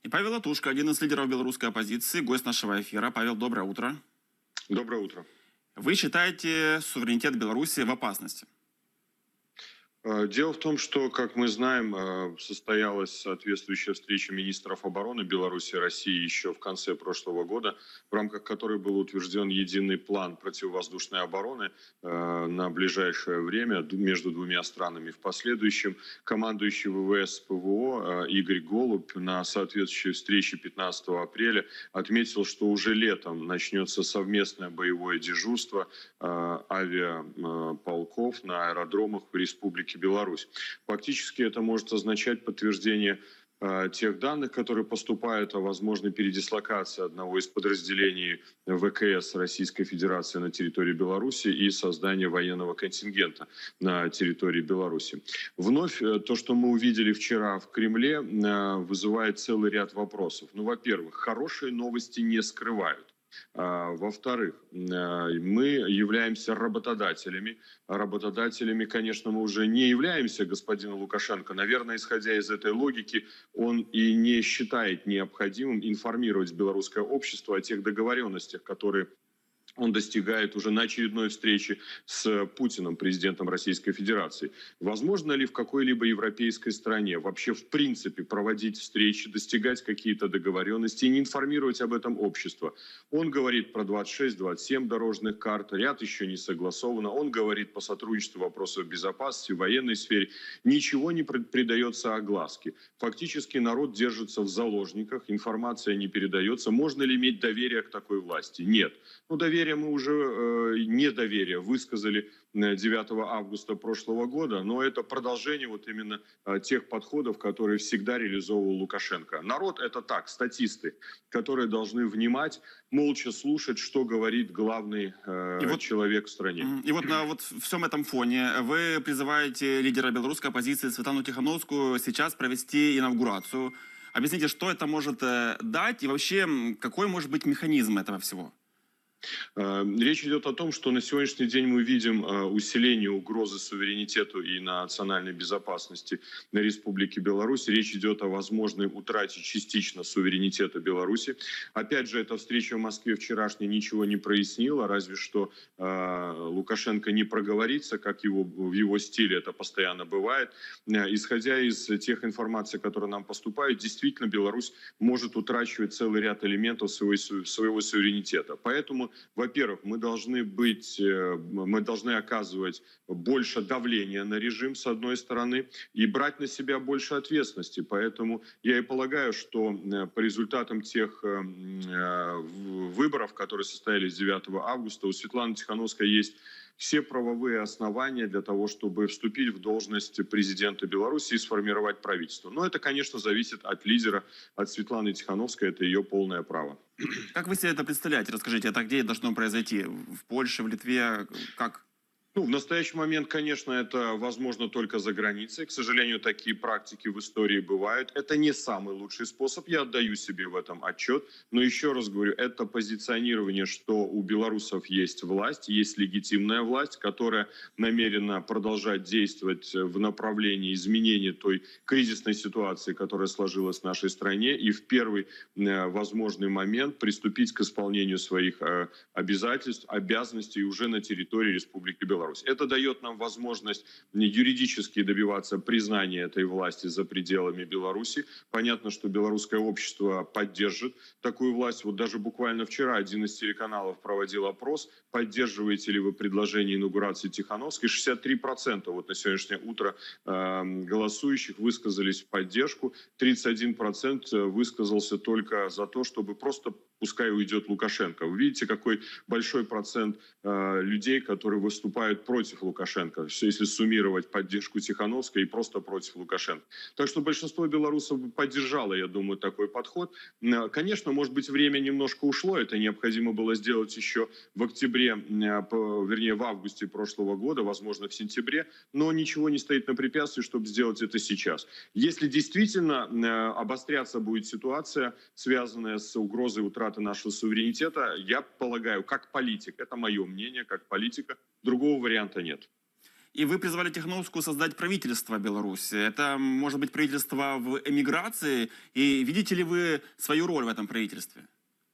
И Павел Латушко, один из лидеров белорусской оппозиции, гость нашего эфира. Павел, доброе утро. Доброе утро. Вы считаете суверенитет Беларуси в опасности? Дело в том, что, как мы знаем, состоялась соответствующая встреча министров обороны Беларуси и России еще в конце прошлого года, в рамках которой был утвержден единый план противовоздушной обороны на ближайшее время между двумя странами. В последующем командующий ВВС ПВО Игорь Голубь на соответствующей встрече 15 апреля отметил, что уже летом начнется совместное боевое дежурство авиаполков на аэродромах в Республике Беларусь. Фактически это может означать подтверждение тех данных, которые поступают о возможной передислокации одного из подразделений ВКС Российской Федерации на территории Беларуси и создание военного контингента на территории Беларуси. Вновь то, что мы увидели вчера в Кремле, вызывает целый ряд вопросов. Ну, во-первых, хорошие новости не скрывают. Во-вторых, мы являемся работодателями. Работодателями, конечно, мы уже не являемся господина Лукашенко. Наверное, исходя из этой логики, он и не считает необходимым информировать белорусское общество о тех договоренностях, которые он достигает уже на очередной встрече с Путиным, президентом Российской Федерации. Возможно ли в какой-либо европейской стране вообще в принципе проводить встречи, достигать какие-то договоренности и не информировать об этом общество? Он говорит про 26-27 дорожных карт, ряд еще не согласовано. Он говорит по сотрудничеству вопросов безопасности, в военной сфере. Ничего не придается огласке. Фактически народ держится в заложниках, информация не передается. Можно ли иметь доверие к такой власти? Нет. Ну, доверие мы уже, недоверие высказали 9 августа прошлого года, но это продолжение вот именно тех подходов, которые всегда реализовывал Лукашенко. Народ — это так, статисты, которые должны внимать, молча слушать, что говорит главный человек в стране. И вот на вот всем этом фоне вы призываете лидера белорусской оппозиции Светлану Тихановскую сейчас провести инаугурацию. Объясните, что это может дать и вообще какой может быть механизм этого всего? Речь идет о том, что на сегодняшний день мы видим усиление угрозы суверенитету и национальной безопасности на Республике Беларусь. Речь идет о возможной утрате частично суверенитета Беларуси. Опять же, эта встреча в Москве вчерашняя ничего не прояснила, разве что Лукашенко не проговорится, как в его стиле это постоянно бывает. Исходя из тех информаций, которые нам поступают, действительно Беларусь может утрачивать целый ряд элементов своего суверенитета. Поэтому, во-первых, мы должны оказывать больше давления на режим, с одной стороны, и брать на себя больше ответственности. Поэтому я и полагаю, что по результатам тех выборов, которые состоялись 9 августа, у Светланы Тихановской есть все правовые основания для того, чтобы вступить в должность президента Беларуси и сформировать правительство. Но это, конечно, зависит от лидера, от Светланы Тихановской, это ее полное право. Как вы себе это представляете? Расскажите, это где должно произойти? В Польше, в Литве? Как? Ну, в настоящий момент, конечно, это возможно только за границей. К сожалению, такие практики в истории бывают. Это не самый лучший способ, я отдаю себе в этом отчет. Но еще раз говорю, это позиционирование, что у белорусов есть власть, есть легитимная власть, которая намерена продолжать действовать в направлении изменения той кризисной ситуации, которая сложилась в нашей стране, и в первый возможный момент приступить к исполнению своих обязательств, обязанностей уже на территории Республики Беларусь. Это дает нам возможность юридически добиваться признания этой власти за пределами Беларуси. Понятно, что белорусское общество поддержит такую власть. Вот даже буквально вчера один из телеканалов проводил опрос, поддерживаете ли вы предложение инаугурации Тихановской. 63% вот на сегодняшнее утро голосующих высказались в поддержку. 31% высказался только за то, чтобы просто пускай уйдет Лукашенко. Вы видите, какой большой процент людей, которые выступают против Лукашенко, если суммировать поддержку Тихановской и просто против Лукашенко. Так что большинство белорусов поддержало, я думаю, такой подход. Конечно, может быть, время немножко ушло, это необходимо было сделать еще в октябре, вернее, в августе прошлого года, возможно, в сентябре, но ничего не стоит на препятствии, чтобы сделать это сейчас. Если действительно обостряться будет ситуация, связанная с угрозой утраты нашего суверенитета, я полагаю, как политик, это мое мнение, как политика, другого варианта нет. И вы призвали Тихановскую создать правительство Беларуси. Это может быть правительство в эмиграции. И видите ли вы свою роль в этом правительстве?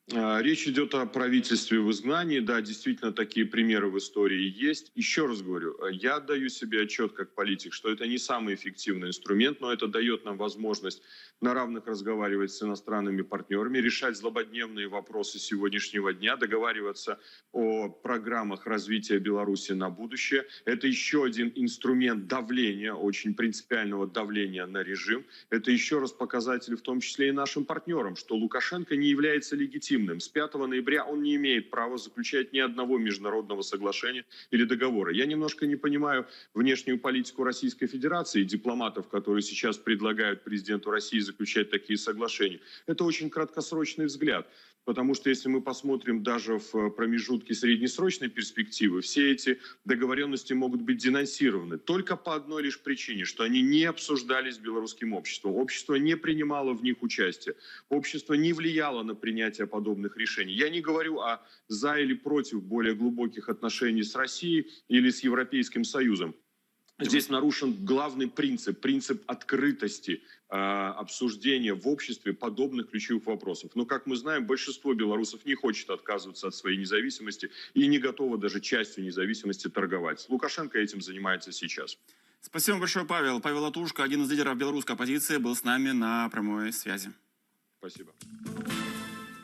Речь идет о правительстве в изгнании. Да, действительно, такие примеры в истории есть. Еще раз говорю, я отдаю себе отчет как политик, что это не самый эффективный инструмент, но это дает нам возможность на равных разговаривать с иностранными партнерами, решать злободневные вопросы сегодняшнего дня, договариваться о программах развития Беларуси на будущее. Это еще один инструмент давления, очень принципиального давления на режим. Это еще раз показатель, в том числе и нашим партнерам, что Лукашенко не является легитимным. С 5 ноября он не имеет права заключать ни одного международного соглашения или договора. Я немножко не понимаю внешнюю политику Российской Федерации и дипломатов, которые сейчас предлагают президенту России заключать такие соглашения. Это очень краткосрочный взгляд. Потому что если мы посмотрим даже в промежутке среднесрочной перспективы, все эти договоренности могут быть денонсированы только по одной лишь причине, что они не обсуждались белорусским обществом. Общество не принимало в них участие. Общество не влияло на принятие подобных решений. Я не говорю о за или против более глубоких отношений с Россией или с Европейским Союзом. Здесь нарушен главный принцип, принцип открытости обсуждения в обществе подобных ключевых вопросов. Но, как мы знаем, большинство белорусов не хочет отказываться от своей независимости и не готово даже частью независимости торговать. Лукашенко этим занимается сейчас. Спасибо большое, Павел. Павел Латушко, один из лидеров белорусской оппозиции, был с нами на прямой связи. Спасибо.